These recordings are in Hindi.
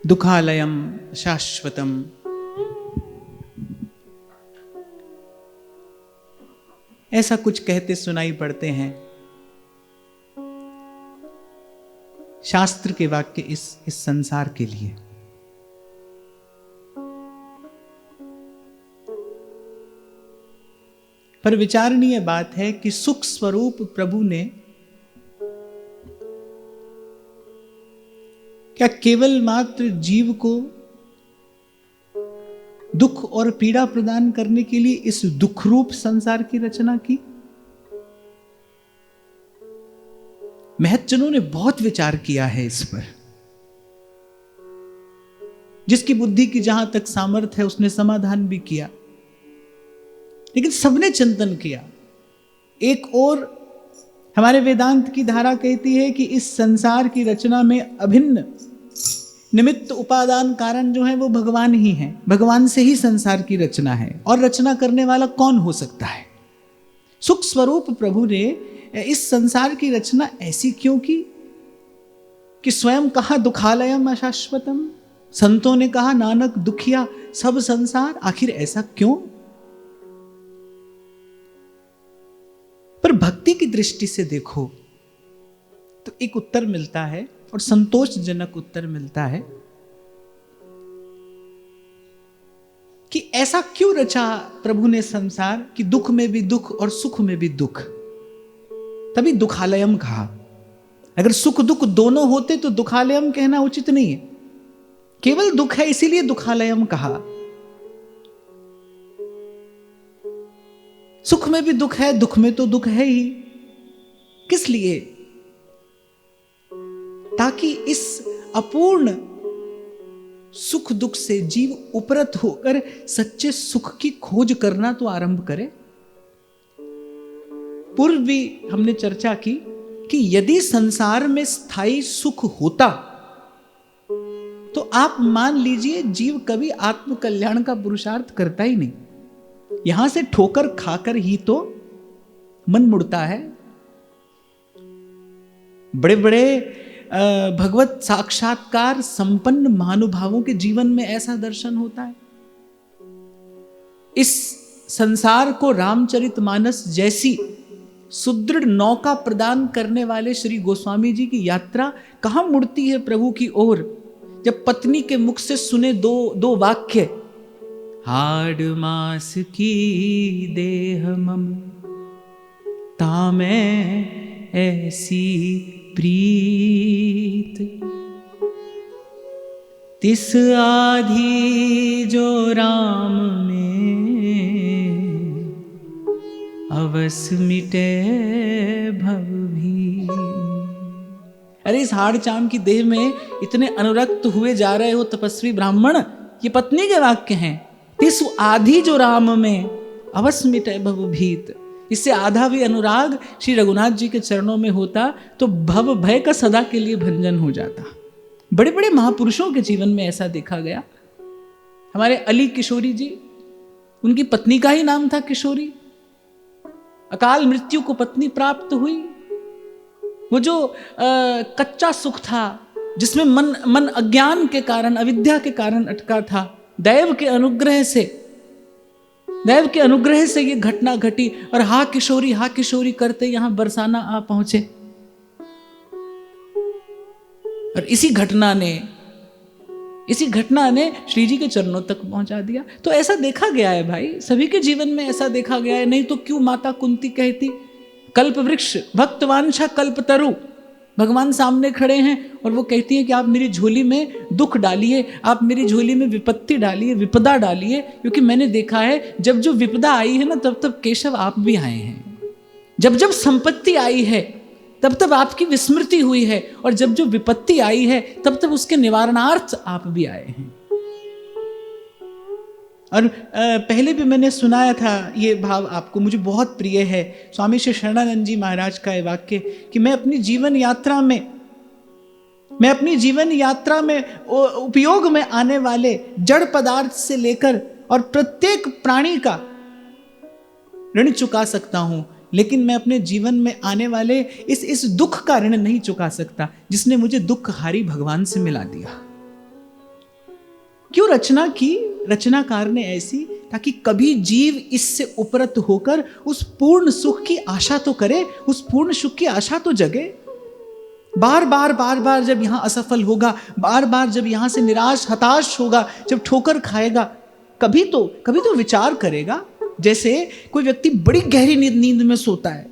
दुखालयम शाश्वतम। ऐसा कुछ कहते सुनाई पड़ते हैं शास्त्र के वाक्य इस संसार के लिए। पर विचारणीय बात है कि सुख स्वरूप प्रभु ने क्या केवल मात्र जीव को दुख और पीड़ा प्रदान करने के लिए इस दुख रूप संसार की रचना की? महज्जनों ने बहुत विचार किया है इस पर। जिसकी बुद्धि की जहां तक सामर्थ्य है उसने समाधान भी किया, लेकिन सबने चिंतन किया। एक और हमारे वेदांत की धारा कहती है कि इस संसार की रचना में अभिन्न निमित्त उपादान कारण जो है वो भगवान ही है। भगवान से ही संसार की रचना है, और रचना करने वाला कौन हो सकता है? सुख स्वरूप प्रभु ने इस संसार की रचना ऐसी क्यों की कि स्वयं कहा दुखालयम अशाश्वतम, संतों ने कहा नानक दुखिया सब संसार। आखिर ऐसा क्यों? पर भक्ति की दृष्टि से देखो तो एक उत्तर मिलता है, और संतोषजनक उत्तर मिलता है कि ऐसा क्यों रचा प्रभु ने संसार कि दुख में भी दुख और सुख में भी दुख। तभी दुखालयम कहा। अगर सुख दुख दोनों होते तो दुखालयम कहना उचित नहीं है। केवल दुख है इसीलिए दुखालयम कहा। सुख में भी दुख है, दुख में तो दुख है ही। किस लिए? ताकि इस अपूर्ण सुख दुख से जीव उपरत होकर सच्चे सुख की खोज करना तो आरंभ करे। पूर्व भी हमने चर्चा की कि यदि संसार में स्थायी सुख होता तो आप मान लीजिए जीव कभी आत्म कल्याण का पुरुषार्थ करता ही नहीं। यहां से ठोकर खाकर ही तो मन मुड़ता है। बड़े बड़े भगवत साक्षात्कार संपन्न महानुभावों के जीवन में ऐसा दर्शन होता है। इस संसार को रामचरितमानस जैसी सुदृढ़ नौका प्रदान करने वाले श्री गोस्वामी जी की यात्रा कहां मुड़ती है प्रभु की ओर, जब पत्नी के मुख से सुने दो वाक्य, हाड़ मास की देह मम तामै ऐसी प्रीत, तिस आधी जो राम में अवस मिटे भव भी। अरे इस हाड़ चाम की देह में इतने अनुरक्त हुए जा रहे हो तपस्वी ब्राह्मण, ये पत्नी के वाक्य हैं। तिस आधी जो राम में अवस मिटे भव भीत। इससे आधा भी अनुराग श्री रघुनाथ जी के चरणों में होता तो भव भय का सदा के लिए भंजन हो जाता। बड़े बड़े महापुरुषों के जीवन में ऐसा देखा गया। हमारे अली किशोरी जी, उनकी पत्नी का ही नाम था किशोरी। अकाल मृत्यु को पत्नी प्राप्त हुई। वो जो कच्चा सुख था जिसमें मन अज्ञान के कारण, अविद्या के कारण अटका था, दैव के अनुग्रह से ये घटना घटी और हा किशोरी करते यहां बरसाना आ पहुंचे। और इसी घटना ने श्री जी के चरणों तक पहुंचा दिया। तो ऐसा देखा गया है भाई, सभी के जीवन में ऐसा देखा गया है। नहीं तो क्यों माता कुंती कहती, कल्प वृक्ष भक्तवांछा कल्प तरु। भगवान सामने खड़े हैं और वो कहती है कि आप मेरी झोली में दुख डालिए, आप मेरी झोली में विपत्ति डालिए, विपदा डालिए, क्योंकि मैंने देखा है जब जो विपदा आई है ना तब तब केशव आप भी आए हैं। जब जब संपत्ति आई है तब तब आपकी विस्मृति हुई है, और जब जो विपत्ति आई है तब तब उसके निवारणार्थ आप भी आए हैं। और पहले भी मैंने सुनाया था ये भाव आपको, मुझे बहुत प्रिय है। स्वामी श्री शरणानंद जी महाराज का ये वाक्य कि मैं अपनी जीवन यात्रा में उपयोग में आने वाले जड़ पदार्थ से लेकर और प्रत्येक प्राणी का ऋण चुका सकता हूं, लेकिन मैं अपने जीवन में आने वाले इस दुख का ऋण नहीं चुका सकता जिसने मुझे दुख हारी भगवान से मिला दिया। क्यों रचना की रचनाकार ने ऐसी, ताकि कभी जीव इससे उपरत होकर उस पूर्ण सुख की आशा तो करे, उस पूर्ण सुख की आशा तो जगे। बार बार जब यहां असफल होगा, बार बार जब यहां से निराश हताश होगा, जब ठोकर खाएगा, कभी तो विचार करेगा। जैसे कोई व्यक्ति बड़ी गहरी नींद में सोता है,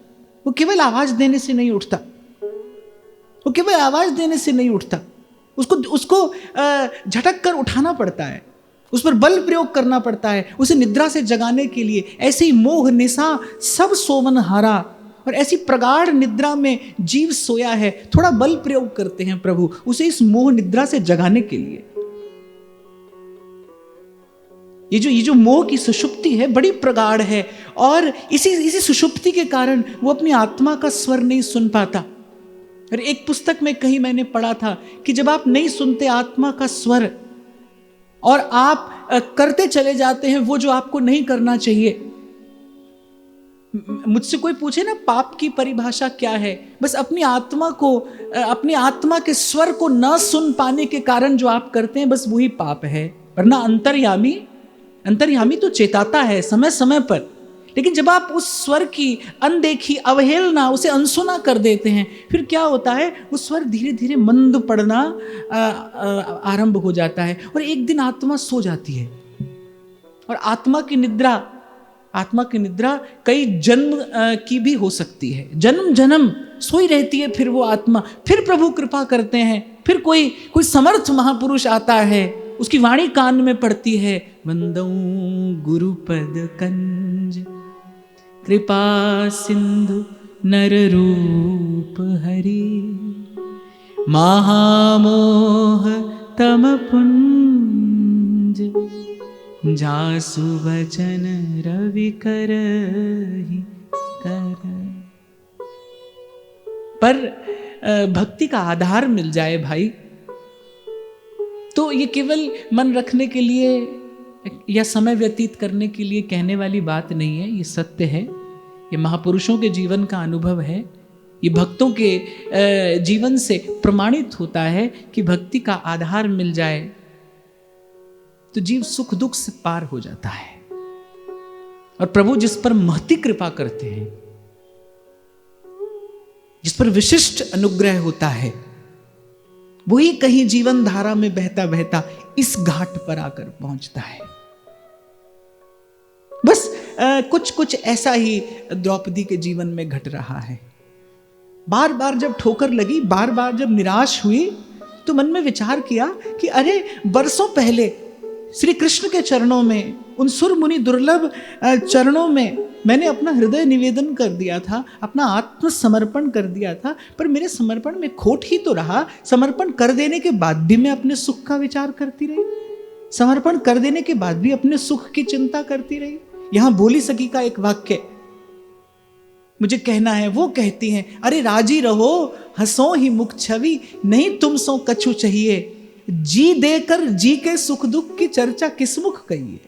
वो केवल आवाज देने से नहीं उठता, वो केवल आवाज देने से नहीं उठता, उसको झटक कर उठाना पड़ता है, उस पर बल प्रयोग करना पड़ता है उसे निद्रा से जगाने के लिए। ऐसे ही मोह निशा सब सोवन हारा, और ऐसी प्रगाढ़ निद्रा में जीव सोया है, थोड़ा बल प्रयोग करते हैं प्रभु उसे इस मोह निद्रा से जगाने के लिए। ये जो मोह की सुषुप्ति है बड़ी प्रगाढ़ है, और इसी सुषुप्ति के कारण वो अपनी आत्मा का स्वर नहीं सुन पाता। और एक पुस्तक में कहीं मैंने पढ़ा था कि जब आप नहीं सुनते आत्मा का स्वर और आप करते चले जाते हैं वो जो आपको नहीं करना चाहिए। मुझसे कोई पूछे ना पाप की परिभाषा क्या है, बस अपनी आत्मा को, अपनी आत्मा के स्वर को न सुन पाने के कारण जो आप करते हैं, बस वही पाप है। वरना अंतर्यामी तो चेताता है समय समय पर, लेकिन जब आप उस स्वर की अनदेखी अवहेलना, उसे अनसुना कर देते हैं, फिर क्या होता है, वो स्वर धीरे धीरे मंद पड़ना आरंभ हो जाता है, और एक दिन आत्मा सो जाती है। और आत्मा की निद्रा कई जन्म की भी हो सकती है, जन्म जन्म सोई रहती है। फिर वो आत्मा, फिर प्रभु कृपा करते हैं, फिर कोई समर्थ महापुरुष आता है, उसकी वाणी कान में पड़ती है, वंदऊ गुरुपद कंज कृपा सिंधु नर रूप हरि, महामोह तम पुंज जासु वचन रवि करहि कर। पर भक्ति का आधार मिल जाए भाई, तो ये केवल मन रखने के लिए या समय व्यतीत करने के लिए कहने वाली बात नहीं है, ये सत्य है, ये महापुरुषों के जीवन का अनुभव है, ये भक्तों के जीवन से प्रमाणित होता है कि भक्ति का आधार मिल जाए तो जीव सुख दुख से पार हो जाता है। और प्रभु जिस पर महती कृपा करते हैं, जिस पर विशिष्ट अनुग्रह होता है, वही कहीं जीवन धारा में बहता बहता इस घाट पर आकर पहुंचता है। बस कुछ ऐसा ही द्रौपदी के जीवन में घट रहा है। बार बार जब ठोकर लगी, बार बार जब निराश हुई, तो मन में विचार किया कि अरे वर्षों पहले श्री कृष्ण के चरणों में, उन सुर मुनि दुर्लभ चरणों में मैंने अपना हृदय निवेदन कर दिया था, अपना आत्मसमर्पण कर दिया था, पर मेरे समर्पण में खोट ही तो रहा। समर्पण कर देने के बाद भी मैं अपने सुख का विचार करती रही, समर्पण कर देने के बाद भी अपने सुख की चिंता करती रही। यहां बोली सखी का एक वाक्य मुझे कहना है, वो कहती हैं, अरे राजी रहो हंसो ही मुख छवि, नहीं तुम सो कछु चाहिए, जी देकर जी के सुख दुख की चर्चा किस मुख कहिए।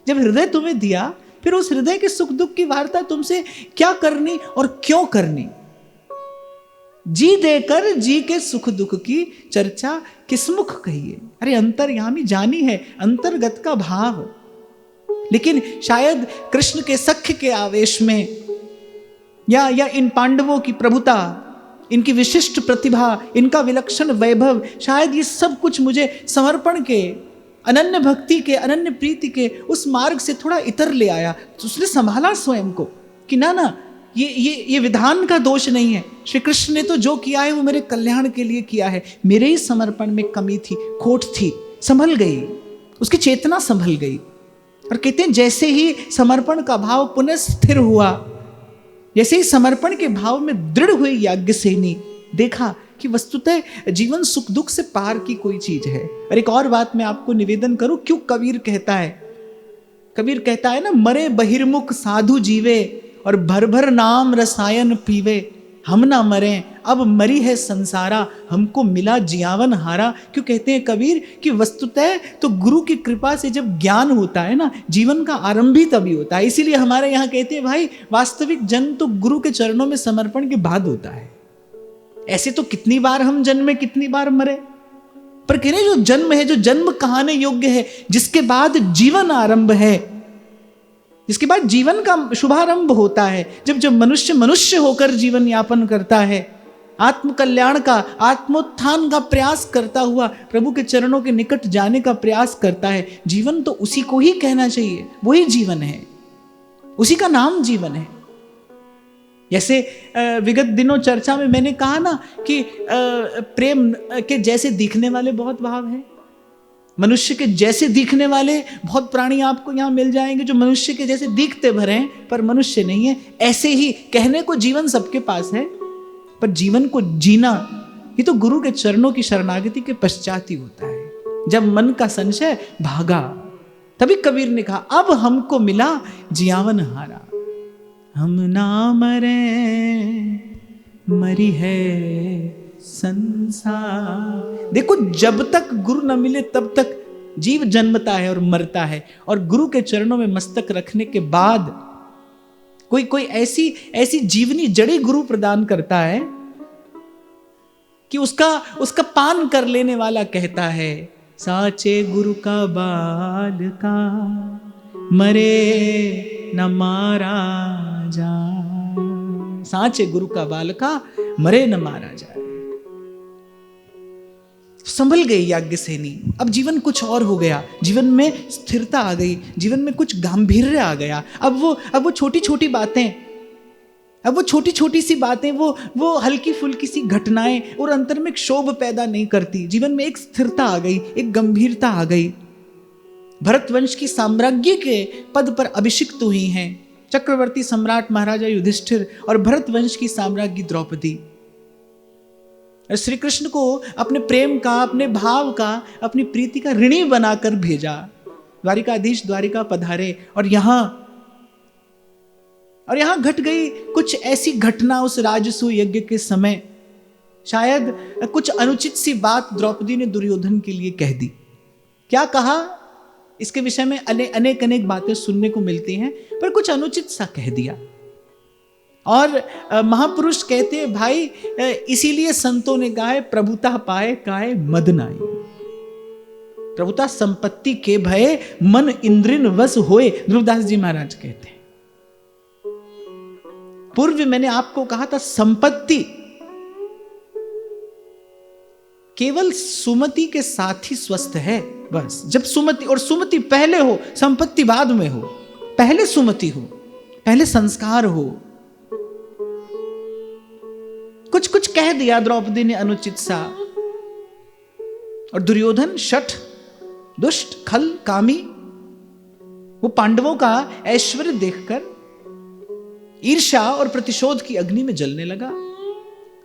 जब हृदय तुम्हें दिया, फिर उस हृदय के सुख दुख की वार्ता तुमसे क्या करनी और क्यों करनी। जी देकर जी के सुख दुख की चर्चा किस मुख कहिए। अरे अंतर्यामी जानी है, अंतर्गत का भाव, लेकिन शायद कृष्ण के सख्य के आवेश में या इन पांडवों की प्रभुता, इनकी विशिष्ट प्रतिभा, इनका विलक्षण वैभव, शायद ये सब कुछ मुझे समर्पण के, अनन्य भक्ति के, अनन्य प्रीति के उस मार्ग से थोड़ा इतर ले आया। तो उसने संभाला स्वयं को कि ना ये विधान का दोष नहीं है, श्री कृष्ण ने तो जो किया है वो मेरे कल्याण के लिए किया है, मेरे ही समर्पण में कमी थी, खोट थी, संभल गई, उसकी चेतना संभल गई। और कहते हैं जैसे ही समर्पण का भाव पुनः स्थिर हुआ, जैसे ही समर्पण के भाव में दृढ़ हुई याज्ञसेनी, देखा कि वस्तुतः जीवन सुख दुख से पार की कोई चीज है। और एक और बात मैं आपको निवेदन करूं, क्यों कबीर कहता है ना, मरे बहिर्मुख साधु जीवे और भर भर नाम रसायन पीवे, हम ना मरे अब मरी है संसारा, हमको मिला जियावन हारा। क्यों कहते हैं कबीर कि वस्तुतः तो गुरु की कृपा से जब ज्ञान होता है ना, जीवन का आरंभ ही तभी होता है। इसीलिए हमारे यहाँ कहते हैं भाई वास्तविक जन्म तो गुरु के चरणों में समर्पण के बाद होता है। ऐसे तो कितनी बार हम जन्म में कितनी बार मरे, पर कह रहे जो जन्म है, जो जन्म कहाने योग्य है, जिसके बाद जीवन आरंभ है, जिसके बाद जीवन का शुभारंभ होता है, जब मनुष्य मनुष्य होकर जीवन यापन करता है, आत्म कल्याण का, आत्मोत्थान का प्रयास करता हुआ प्रभु के चरणों के निकट जाने का प्रयास करता है, जीवन तो उसी को ही कहना चाहिए, वही जीवन है, उसी का नाम जीवन है। जैसे विगत दिनों चर्चा में मैंने कहा ना कि प्रेम के जैसे दिखने वाले बहुत भाव हैं, मनुष्य के जैसे दिखने वाले बहुत प्राणी आपको यहाँ मिल जाएंगे जो मनुष्य के जैसे दिखते भरे हैं पर मनुष्य नहीं है। ऐसे ही कहने को जीवन सबके पास है, पर जीवन को जीना ये तो गुरु के चरणों की शरणागति के पश्चात ही होता है। जब मन का संशय भागा, तभी कबीर ने कहा अब हमको मिला जियावन हारा, हम ना मरे मरी है संसार। देखो जब तक गुरु न मिले तब तक जीव जन्मता है और मरता है, और गुरु के चरणों में मस्तक रखने के बाद कोई ऐसी जीवनी जड़ी गुरु प्रदान करता है कि उसका पान कर लेने वाला कहता है साचे गुरु का बाल का मरे न मारा जा। साचे गुरु का बाल का मरे न मारा जाए। संभल गई याज्ञसेनी, अब जीवन कुछ और हो गया, जीवन में स्थिरता आ गई, जीवन में कुछ गांभीर्य आ गया। अब वो छोटी छोटी बातें, अब वो छोटी छोटी सी बातें, वो हल्की फुल्की सी घटनाएं और अंतर में क्षोभ पैदा नहीं करती। जीवन में एक स्थिरता आ गई, एक गंभीरता आ गई। भरतवंश की साम्राज्य के पद पर अभिषिक्त हुई हैं चक्रवर्ती सम्राट महाराजा युधिष्ठिर और भरतवंश की साम्राज्ञी द्रौपदी। श्री कृष्ण को अपने प्रेम का, अपने भाव का, अपनी प्रीति का ऋणी बनाकर भेजा। द्वारिकाधीश द्वारिका पधारे और यहां घट गई कुछ ऐसी घटना उस राजसूय यज्ञ के समय। शायद कुछ अनुचित सी बात द्रौपदी ने दुर्योधन के लिए कह दी। क्या कहा इसके विषय में अनेक बातें सुनने को मिलती हैं, पर कुछ अनुचित सा कह दिया। और महापुरुष कहते हैं भाई इसीलिए संतों ने कहा है प्रभुता पाए काए मद नाई। प्रभुता संपत्ति के भय मन इंद्रिन वश होए, ध्रुवदास जी महाराज कहते हैं। पूर्व मैंने आपको कहा था संपत्ति केवल सुमति के साथ ही स्वस्थ है। बस जब सुमति, और सुमति पहले हो संपत्ति बाद में हो, पहले सुमति हो, पहले संस्कार हो। कुछ कह दिया द्रौपदी ने अनुचित सा, और दुर्योधन शठ दुष्ट खल कामी, वो पांडवों का ऐश्वर्य देखकर ईर्ष्या और प्रतिशोध की अग्नि में जलने लगा।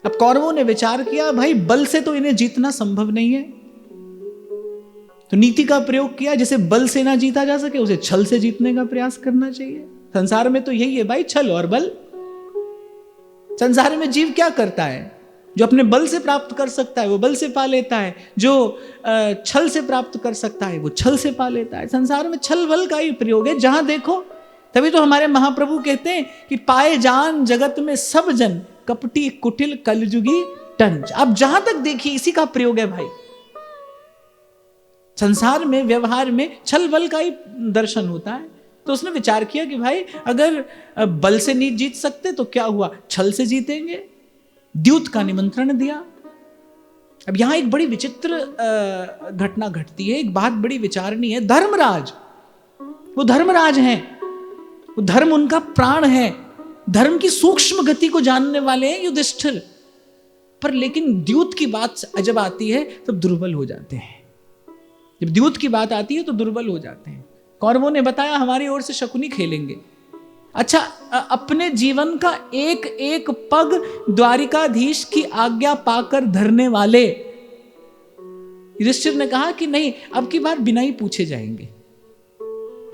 अब कौरवों ने विचार किया भाई बल से तो इन्हें जीतना संभव नहीं है, तो नीति का प्रयोग किया, जैसे बल से ना जीता जा सके उसे छल से जीतने का प्रयास करना चाहिए। संसार में तो यही है भाई, छल और बल। संसार में जीव क्या करता है? जो अपने बल से प्राप्त कर सकता है वो बल से पा लेता है, जो छल से प्राप्त कर सकता है वो छल से पा लेता है। संसार में छल बल का ही प्रयोग है जहां देखो। तभी तो हमारे महाप्रभु कहते हैं कि पाए जान जगत में सब जन, कपटी कुटिल कलयुगी टंच। आप जहां तक देखिए इसी का प्रयोग है भाई। संसार में व्यवहार में छल बल का ही दर्शन होता है। तो उसने विचार किया कि भाई अगर बल से नहीं जीत सकते तो क्या हुआ, छल से जीतेंगे। द्यूत का निमंत्रण दिया। अब यहां एक बड़ी विचित्र घटना घटती है, एक बात बड़ी विचारणीय है। धर्मराज, वो धर्मराज हैं, वो धर्म उनका प्राण है, धर्म की सूक्ष्म गति को जानने वाले हैं युधिष्ठिर। पर लेकिन द्यूत की बात जब आती है तब दुर्बल हो जाते हैं। जब द्यूत की बात आती है तो दुर्बल हो जाते हैं। कौरवों ने बताया हमारी ओर से शकुनी खेलेंगे। अच्छा, अपने जीवन का एक एक पग द्वारिकाधीश की आज्ञा पाकर धरने वाले युधिष्ठिर ने कहा कि नहीं, अब की बार बिना ही पूछे जाएंगे।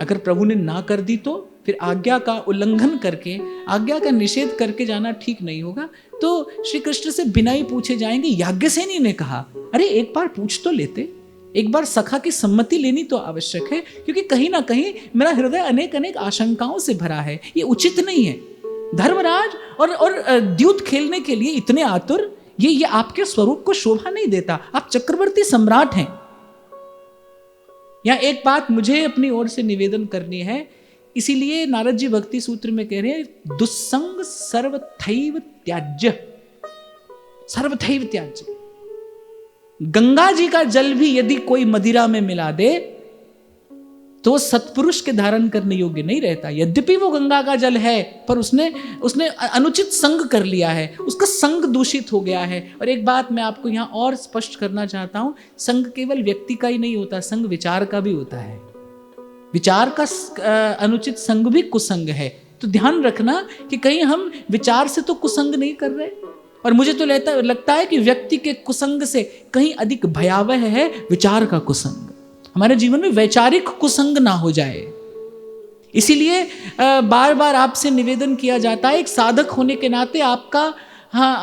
अगर प्रभु ने ना कर दी तो फिर आज्ञा का उल्लंघन करके, आज्ञा का निषेध करके जाना ठीक नहीं होगा। तो श्री कृष्ण से बिना ही पूछे जाएंगे। याज्ञसेनी ने कहा अरे एक बार पूछ तो लेते, एक बार सखा की सम्मति लेनी तो आवश्यक है, क्योंकि कहीं ना कहीं मेरा हृदय अनेक आशंकाओं से भरा है, ये उचित नहीं है। धर्मराज और द्यूत खेलने के लिए इतने आतुर, ये आपके स्वरूप को शोभा नहीं देता। आप चक्रवर्ती सम्राट हैं। यहां एक बात मुझे अपनी ओर से निवेदन करनी है, इसीलिए नारद जी भक्ति सूत्र में कह रहे हैं दुस्संग सर्वथैव त्याज्य, सर्वथैव त्याज्य। गंगा जी का जल भी यदि कोई मदिरा में मिला दे तो सत्पुरुष के धारण करने योग्य नहीं रहता। यद्यपि वो गंगा का जल है, पर उसने अनुचित संग कर लिया है, उसका संग दूषित हो गया है। और एक बात मैं आपको यहाँ और स्पष्ट करना चाहता हूँ, संग केवल व्यक्ति का ही नहीं होता, संग विचार का भी होता है। विचार का अनुचित संग भी कुसंग है। तो ध्यान रखना कि कहीं हम विचार से तो कुसंग नहीं कर रहे। और मुझे तो लगता है कि व्यक्ति के कुसंग से कहीं अधिक भयावह है विचार का कुसंग। हमारे जीवन में वैचारिक कुसंग ना हो जाए, इसीलिए बार बार आपसे निवेदन किया जाता है, एक साधक होने के नाते आपका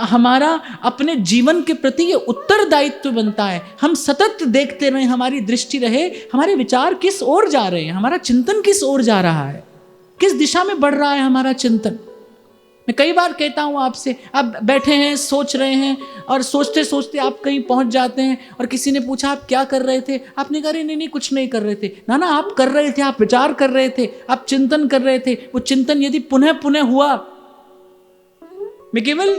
हमारा अपने जीवन के प्रति ये उत्तरदायित्व बनता है। हम सतत देखते रहे, हमारी दृष्टि रहे, हमारे विचार किस ओर जा रहे हैं, हमारा चिंतन किस ओर जा रहा है, किस दिशा में बढ़ रहा है हमारा चिंतन। मैं कई बार कहता हूँ आपसे, आप बैठे हैं सोच रहे हैं और सोचते सोचते आप कहीं पहुंच जाते हैं और किसी ने पूछा आप क्या कर रहे थे, आपने कहा नहीं कुछ नहीं कर रहे थे। ना आप कर रहे थे, आप विचार कर रहे थे, आप चिंतन कर रहे थे। वो चिंतन यदि पुनः पुनः हुआ, मैं केवल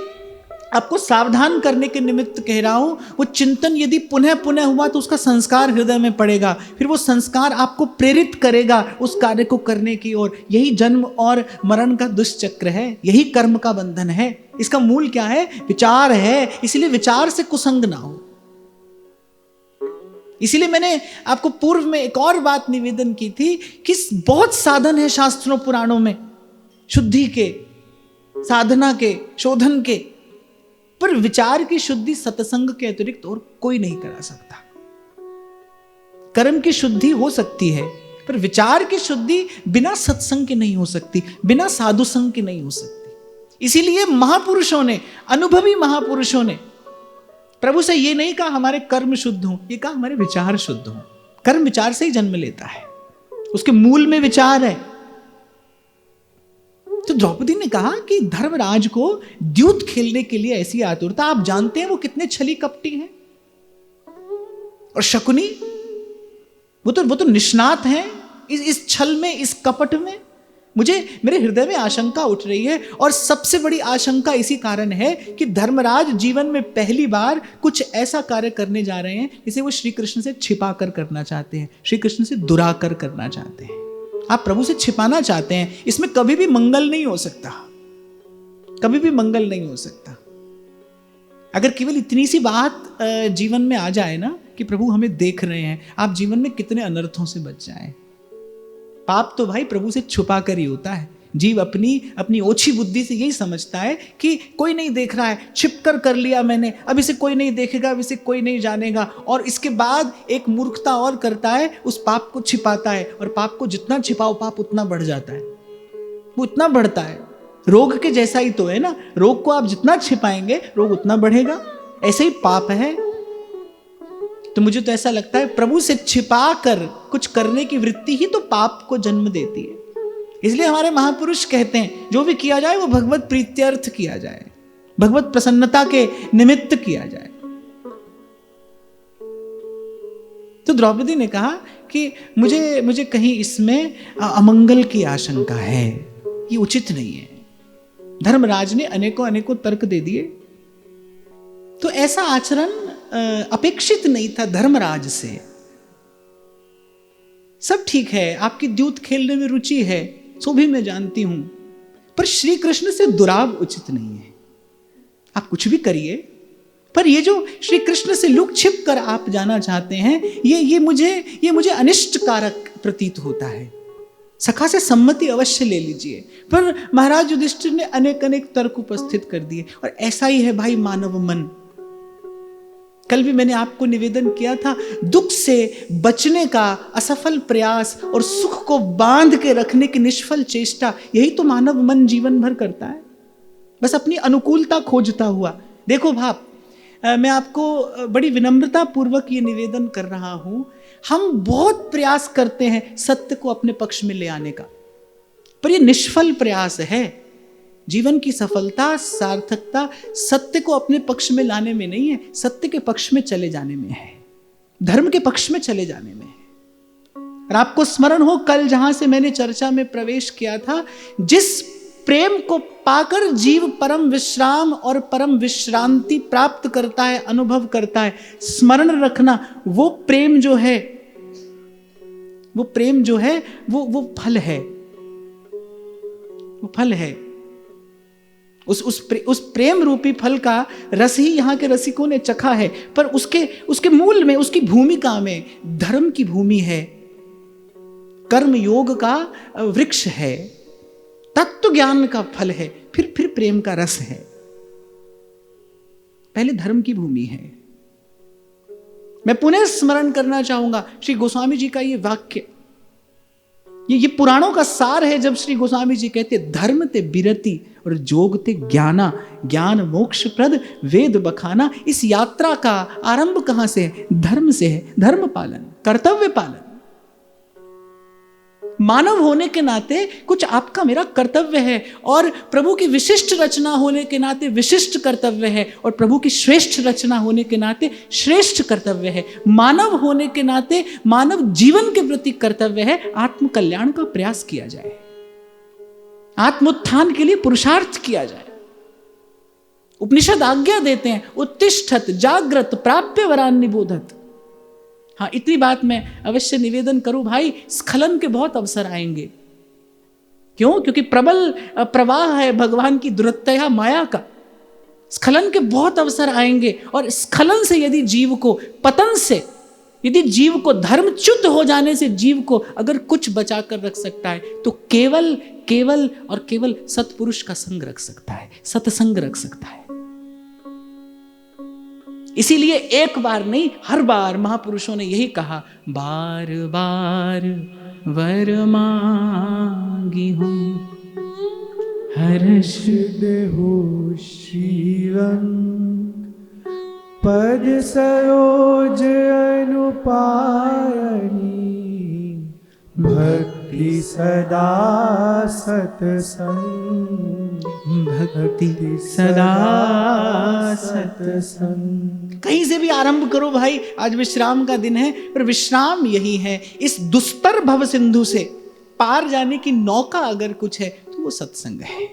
आपको सावधान करने के निमित्त कह रहा हूं, वो चिंतन यदि पुनः पुनः हुआ तो उसका संस्कार हृदय में पड़ेगा, फिर वो संस्कार आपको प्रेरित करेगा उस कार्य को करने की ओर। यही जन्म और मरण का दुष्चक्र है, यही कर्म का बंधन है। इसका मूल क्या है? विचार है। इसलिए विचार से कुसंग ना हो। इसीलिए मैंने आपको पूर्व में एक और बात निवेदन की थी कि बहुत साधन है शास्त्रों पुराणों में, शुद्धि के, साधना के, शोधन के, पर विचार की शुद्धि सत्संग के अतिरिक्त और कोई नहीं करा सकता। कर्म की शुद्धि हो सकती है, पर विचार की शुद्धि बिना सत्संग के नहीं हो सकती, बिना साधु संग के नहीं हो सकती। इसीलिए महापुरुषों ने, अनुभवी महापुरुषों ने प्रभु से ये नहीं कहा हमारे कर्म शुद्ध हों, ये कहा हमारे विचार शुद्ध हों। कर्म विचार से ही जन्म लेता है, उसके मूल में विचार है। तो द्रौपदी ने कहा कि धर्मराज को द्यूत खेलने के लिए ऐसी आतुरता, आप जानते हैं वो कितने छली कपटी हैं। और शकुनी वो तो निष्णात हैं इस छल में, इस कपट में। मेरे हृदय में आशंका उठ रही है, और सबसे बड़ी आशंका इसी कारण है कि धर्मराज जीवन में पहली बार कुछ ऐसा कार्य करने जा रहे हैं जिसे वो श्री कृष्ण से छिपा कर करना चाहते हैं, श्री कृष्ण से दुराकर करना चाहते हैं। आप प्रभु से छिपाना चाहते हैं, इसमें कभी भी मंगल नहीं हो सकता, कभी भी मंगल नहीं हो सकता। अगर केवल इतनी सी बात जीवन में आ जाए ना कि प्रभु हमें देख रहे हैं, आप जीवन में कितने अनर्थों से बच जाएं। पाप तो भाई प्रभु से छुपा कर ही होता है। जीव अपनी ओछी बुद्धि से यही समझता है कि कोई नहीं देख रहा है, छिप कर लिया मैंने, अब इसे कोई नहीं देखेगा, अब इसे कोई नहीं जानेगा। और इसके बाद एक मूर्खता और करता है, उस पाप को छिपाता है, और पाप को जितना छिपाओ पाप उतना बढ़ जाता है, वो उतना बढ़ता है। रोग के जैसा ही तो है ना, रोग को आप जितना छिपाएंगे रोग उतना बढ़ेगा, ऐसे ही पाप है। तो मुझे तो ऐसा लगता है प्रभु से छिपा कर कुछ करने की वृत्ति ही तो पाप को जन्म देती है। इसलिए हमारे महापुरुष कहते हैं जो भी किया जाए वो भगवत प्रीत्यर्थ किया जाए, भगवत प्रसन्नता के निमित्त किया जाए। तो द्रौपदी ने कहा कि मुझे कहीं इसमें अमंगल की आशंका है, ये उचित नहीं है। धर्मराज ने अनेकों तर्क दे दिए। तो ऐसा आचरण अपेक्षित नहीं था धर्मराज से। सब ठीक है, आपकी द्यूत खेलने में रुचि है, सो भी मैं जानती हूं, पर श्री कृष्ण से दुराव उचित नहीं है। आप कुछ भी करिए, पर ये जो श्री कृष्ण से लुक छिप कर आप जाना चाहते हैं, ये मुझे अनिष्ट कारक प्रतीत होता है। सखा से सम्मति अवश्य ले लीजिए। पर महाराज युधिष्ठिर ने अनेक तर्क उपस्थित कर दिए, और ऐसा ही है भाई मानव मन। कल भी मैंने आपको निवेदन किया था, दुख से बचने का असफल प्रयास और सुख को बांध के रखने की निष्फल चेष्टा, यही तो मानव मन जीवन भर करता है, बस अपनी अनुकूलता खोजता हुआ। देखो भाप, मैं आपको बड़ी विनम्रता पूर्वक ये निवेदन कर रहा हूं, हम बहुत प्रयास करते हैं सत्य को अपने पक्ष में ले आने का, पर ये निष्फल प्रयास है। जीवन की सफलता, सार्थकता सत्य को अपने पक्ष में लाने में नहीं है, सत्य के पक्ष में चले जाने में है, धर्म के पक्ष में चले जाने में है। और आपको स्मरण हो कल जहां से मैंने चर्चा में प्रवेश किया था, जिस प्रेम को पाकर जीव परम विश्राम और परम विश्रांति प्राप्त करता है, अनुभव करता है, स्मरण रखना, वो प्रेम जो है, वो प्रेम जो है वो फल है, वो फल है। उस प्रेम रूपी फल का रस ही यहाँ के रसिकों ने चखा है, पर उसके मूल में, उसकी भूमिका में धर्म की भूमि है, कर्म योग का वृक्ष है, तत्व ज्ञान का फल है, फिर प्रेम का रस है। पहले धर्म की भूमि है। मैं पुनः स्मरण करना चाहूंगा श्री गोस्वामी जी का ये वाक्य, ये पुराणों का सार है। जब श्री गोस्वामी जी कहते धर्म ते बिरति और जोग ते ज्ञाना, ज्ञान मोक्ष प्रद वेद बखाना। इस यात्रा का आरंभ कहां से है? धर्म से है। धर्म पालन, कर्तव्य पालन। मानव होने के नाते कुछ आपका मेरा कर्तव्य है, और प्रभु की विशिष्ट रचना होने के नाते विशिष्ट कर्तव्य है, और प्रभु की श्रेष्ठ रचना होने के नाते श्रेष्ठ कर्तव्य है। मानव होने के नाते मानव जीवन के प्रति कर्तव्य है, आत्म कल्याण का प्रयास किया जाए, आत्मोत्थान के लिए पुरुषार्थ किया जाए। उपनिषद आज्ञा देते हैं, उत्तिष्ठत जागृत प्राप्य वरान निबोधत। हाँ, इतनी बात मैं अवश्य निवेदन करूं भाई, स्खलन के बहुत अवसर आएंगे। क्यों? क्योंकि प्रबल प्रवाह है भगवान की दुरत्या माया का। स्खलन के बहुत अवसर आएंगे, और स्खलन से यदि जीव को, पतन से यदि जीव को, धर्मच्युत हो जाने से जीव को अगर कुछ बचा कर रख सकता है, तो केवल केवल और केवल सत्पुरुष का संग रख सकता है, सत्संग रख सकता है। इसीलिए एक बार नहीं, हर बार महापुरुषों ने यही कहा, बार बार वर मांगी हूँ हर्ष देहु श्रीरंग, पद सरोज अनुपायनी, भक्ति सदा सतसंग, भक्ति सदा सतसंग। कहीं से भी आरंभ करो भाई, आज विश्राम का दिन है, पर विश्राम यही है। इस दुस्तर भव सिंधु से पार जाने की नौका अगर कुछ है तो वो सत्संग है।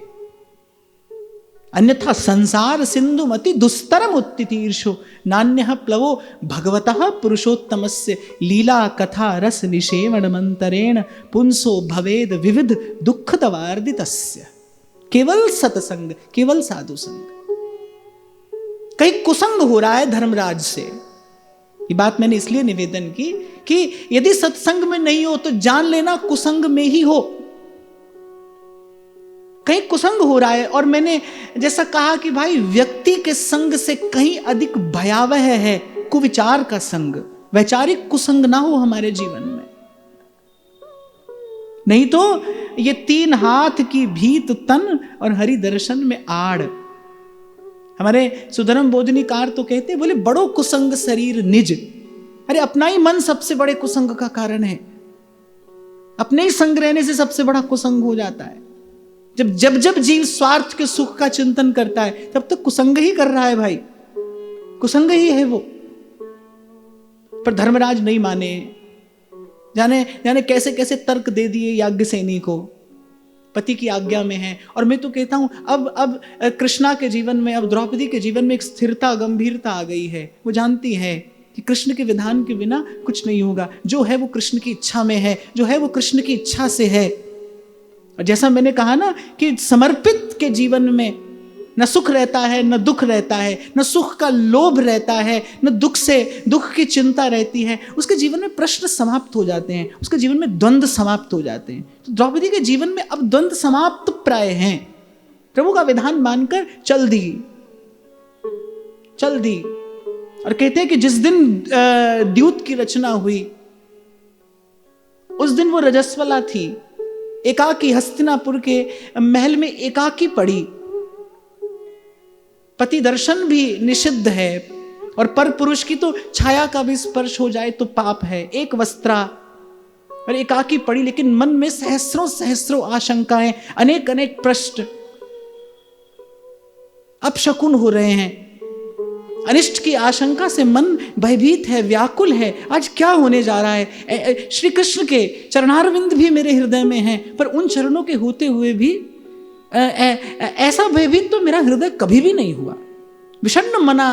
अन्यथा संसार सिंधु मति दुस्तरम उत्तितीर्षो, नान्यः प्लवो भगवतः पुरुषोत्तमस्य, लीला कथा रस निषेवण मंतरेण, पुंसो भवेद विविध दुख तवार्दितस्य। केवल सत्संग, केवल साधु संग। कहीं कुसंग हो रहा है धर्मराज से। ये बात मैंने इसलिए निवेदन की कि यदि सत्संग में नहीं हो तो जान लेना कुसंग में ही हो। कहीं कुसंग हो रहा है, और मैंने जैसा कहा कि भाई व्यक्ति के संग से कहीं अधिक भयावह है कुविचार का संग। वैचारिक कुसंग ना हो हमारे जीवन में, नहीं तो ये 3 हाथ की भीत तन और हरि दर्शन में आड़। हमारे सुधर्म बोधनीकार तो कहते, बोले बड़ो कुसंग शरीर निज। अरे अपना ही मन सबसे बड़े कुसंग का कारण है। अपने ही संग रहने से सबसे बड़ा कुसंग हो जाता है। जब जीव स्वार्थ के सुख का चिंतन करता है, तब तक कुसंग ही कर रहा है भाई, कुसंग ही है वो। पर धर्मराज नहीं माने, जाने कैसे कैसे तर्क दे दिए याज्ञसेनी को, पति की आज्ञा में है। और मैं तो कहता हूं अब कृष्णा के जीवन में, अब द्रौपदी के जीवन में एक स्थिरता, गंभीरता आ गई है। वो जानती है कि कृष्ण के विधान के बिना कुछ नहीं होगा। जो है वो कृष्ण की इच्छा में है, जो है वो कृष्ण की इच्छा से है। और जैसा मैंने कहा ना कि समर्पित के जीवन में न सुख रहता है, न दुख रहता है, न सुख का लोभ रहता है, न दुख की चिंता रहती है। उसके जीवन में प्रश्न समाप्त हो जाते हैं, उसके जीवन में द्वंद्व समाप्त हो जाते हैं। तो द्रौपदी के जीवन में अब द्वंद्व समाप्त प्राय हैं। प्रभु का विधान मानकर चल दी। और कहते हैं कि जिस दिन द्यूत की रचना हुई, उस दिन वो रजस्वला थी, एकाकी हस्तिनापुर के महल में एकाकी पड़ी। पति दर्शन भी निषिद्ध है, और पर पुरुष की तो छाया का भी स्पर्श हो जाए तो पाप है। एक वस्त्रा और एकाकी पड़ी, लेकिन मन में सहस्रों सहस्रों आशंकाएं, अनेक प्रश्न। अपशकुन हो रहे हैं, अनिष्ट की आशंका से मन भयभीत है, व्याकुल है। आज क्या होने जा रहा है? श्री कृष्ण के चरणारविंद भी मेरे हृदय में हैं, पर उन चरणों के होते हुए भी ऐसा भयभीत तो मेरा हृदय कभी भी नहीं हुआ। विषण्ण मना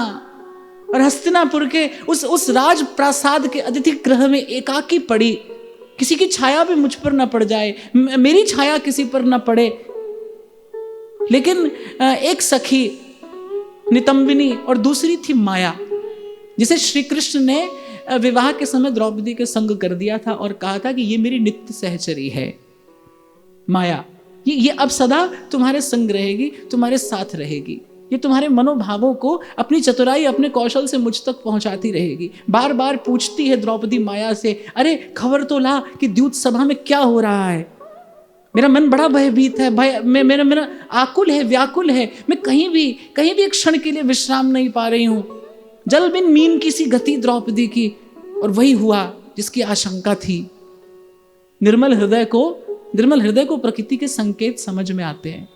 और हस्तिनापुर के उस राज प्रासाद के अतिथि गृह में एकाकी पड़ी, किसी की छाया भी मुझ पर न पड़ जाए, मेरी छाया किसी पर न पड़े। लेकिन एक सखी नितंबिनी और दूसरी थी माया, जिसे श्री कृष्ण ने विवाह के समय द्रौपदी के संग कर दिया था और कहा था कि ये मेरी नित्य सहचरी है। माया ये अब सदा तुम्हारे संग रहेगी, तुम्हारे साथ रहेगी, ये तुम्हारे मनोभावों को अपनी चतुराई, अपने कौशल से मुझ तक पहुंचाती रहेगी। बार बार पूछती है द्रौपदी माया से, अरे खबर तो ला कि द्यूत सभा में क्या हो रहा है। मेरा मन बड़ा भयभीत है, मेरा आकुल है, व्याकुल है। मैं कहीं भी एक क्षण के लिए विश्राम नहीं पा रही हूं। जल बिन मीन की सी गति द्रौपदी की। और वही हुआ जिसकी आशंका थी। निर्मल हृदय को प्रकृति के संकेत समझ में आते हैं।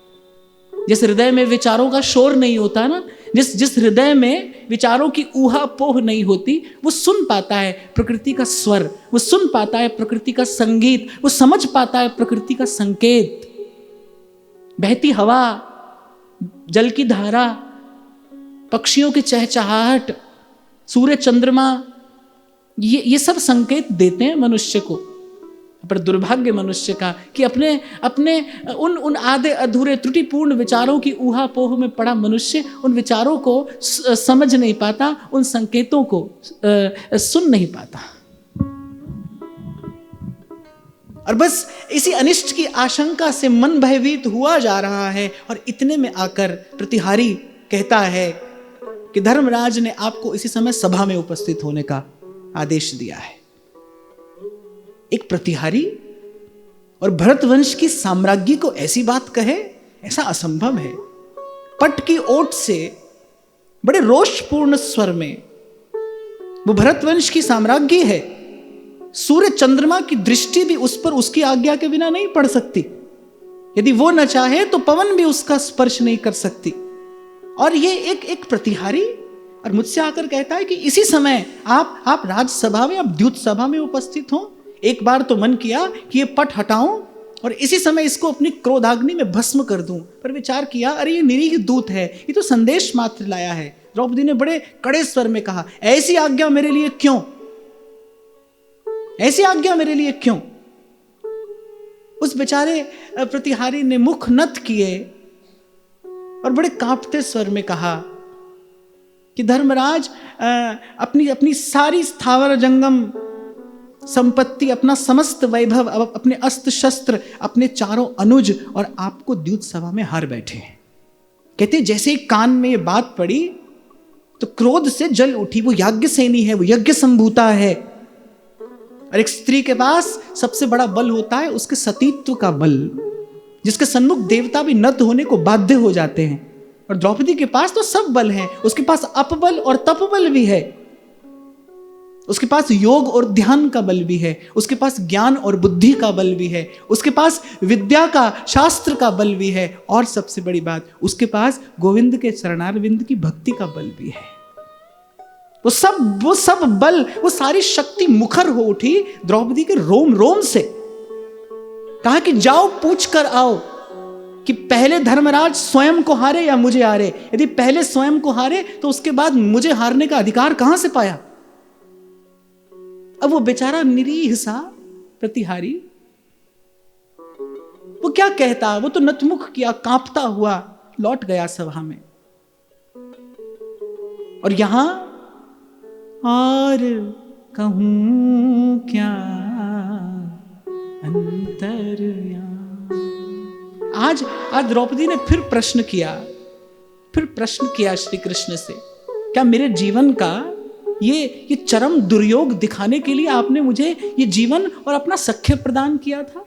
जिस हृदय में विचारों का शोर नहीं होता ना, जिस हृदय में विचारों की ऊहा पोह नहीं होती, वो सुन पाता है प्रकृति का स्वर, वो सुन पाता है प्रकृति का संगीत, वो समझ पाता है प्रकृति का संकेत। बहती हवा, जल की धारा, पक्षियों की चहचहाहट, सूर्य चंद्रमा, ये सब संकेत देते हैं मनुष्य को। पर दुर्भाग्य मनुष्य का कि अपने उन आधे अधूरे त्रुटिपूर्ण विचारों की ऊहापोह में पड़ा मनुष्य उन विचारों को समझ नहीं पाता, उन संकेतों को सुन नहीं पाता। और बस इसी अनिष्ट की आशंका से मन भयभीत हुआ जा रहा है। और इतने में आकर प्रतिहारी कहता है कि धर्मराज ने आपको इसी समय सभा में उपस्थित होने का आदेश दिया है। एक प्रतिहारी और भरतवंश की साम्राज्ञी को ऐसी बात कहे, ऐसा असंभव है। पट की ओट से बड़े रोषपूर्ण स्वर में, वो भरतवंश की साम्राज्ञी है, सूर्य चंद्रमा की दृष्टि भी उस पर उसकी आज्ञा के बिना नहीं पड़ सकती। यदि वो न चाहे तो पवन भी उसका स्पर्श नहीं कर सकती। और ये एक प्रतिहारी और मुझसे आकर कहता है कि इसी समय आप राजसभा में, आप द्यूत सभा में उपस्थित हो। एक बार तो मन किया कि ये पट हटाऊं और इसी समय इसको अपनी क्रोधाग्नि में भस्म कर दूं, पर विचार किया अरे ये निरीह दूत है, ये तो संदेश मात्र लाया है। द्रौपदी ने बड़े कड़े स्वर में कहा, ऐसी आज्ञा मेरे लिए क्यों, ऐसी आज्ञा मेरे लिए क्यों। उस बेचारे प्रतिहारी ने मुख नत किए और बड़े कांपते स्वर में कहा कि धर्मराज, अपनी सारी स्थावर जंगम संपत्ति, अपना समस्त वैभव, अपने अस्त्र शस्त्र, अपने चारों अनुज और आपको द्यूत सभा में हार बैठे। कहते जैसे ही कान में ये बात पड़ी तो क्रोध से जल उठी। वो याज्ञसेनी है, वो यज्ञ संभूता है। और एक स्त्री के पास सबसे बड़ा बल होता है उसके सतीत्व का बल, जिसके सन्मुख देवता भी नत होने को बाध्य हो जाते हैं। और द्रौपदी के पास तो सब बल है। उसके पास अपबल और तपबल भी है, उसके पास योग और ध्यान का बल भी है, उसके पास ज्ञान और बुद्धि का बल भी है, उसके पास विद्या का, शास्त्र का बल भी है, और सबसे बड़ी बात उसके पास गोविंद के चरणारविंद की भक्ति का बल भी है। वो सब बल, वो सारी शक्ति मुखर हो उठी द्रौपदी के रोम रोम से। कहा कि जाओ पूछ कर आओ कि पहले धर्मराज स्वयं को हारे या मुझे हारे। यदि पहले स्वयं को हारे तो उसके बाद मुझे हारने का अधिकार कहां से पाया। अब वो बेचारा निरीह सा प्रतिहारी, वो क्या कहता, वो तो नतमुख किया, कांपता हुआ लौट गया सभा में। और यहां और कहूं क्या अंतर्यामी। आज द्रौपदी ने फिर प्रश्न किया श्री कृष्ण से, क्या मेरे जीवन का ये चरम दुर्योग दिखाने के लिए आपने मुझे ये जीवन और अपना सख्य प्रदान किया था?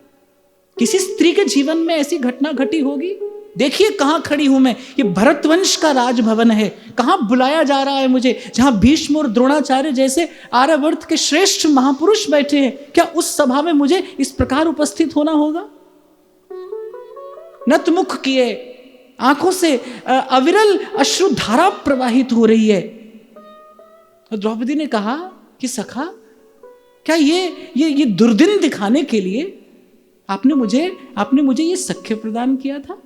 किसी स्त्री के जीवन में ऐसी घटना घटी होगी? देखिए कहां खड़ी हूं मैं, ये भरतवंश का राजभवन है, कहां बुलाया जा रहा है मुझे, जहां भीष्म और द्रोणाचार्य जैसे आर्यावर्त के श्रेष्ठ महापुरुष बैठे हैं। क्या उस सभा में मुझे इस प्रकार उपस्थित होना होगा? नतमुख किए आंखों से अविरल अश्रुधारा प्रवाहित हो रही है। और द्रौपदी ने कहा कि सखा, क्या ये दुर्दिन दिखाने के लिए आपने मुझे ये सख्य प्रदान किया था?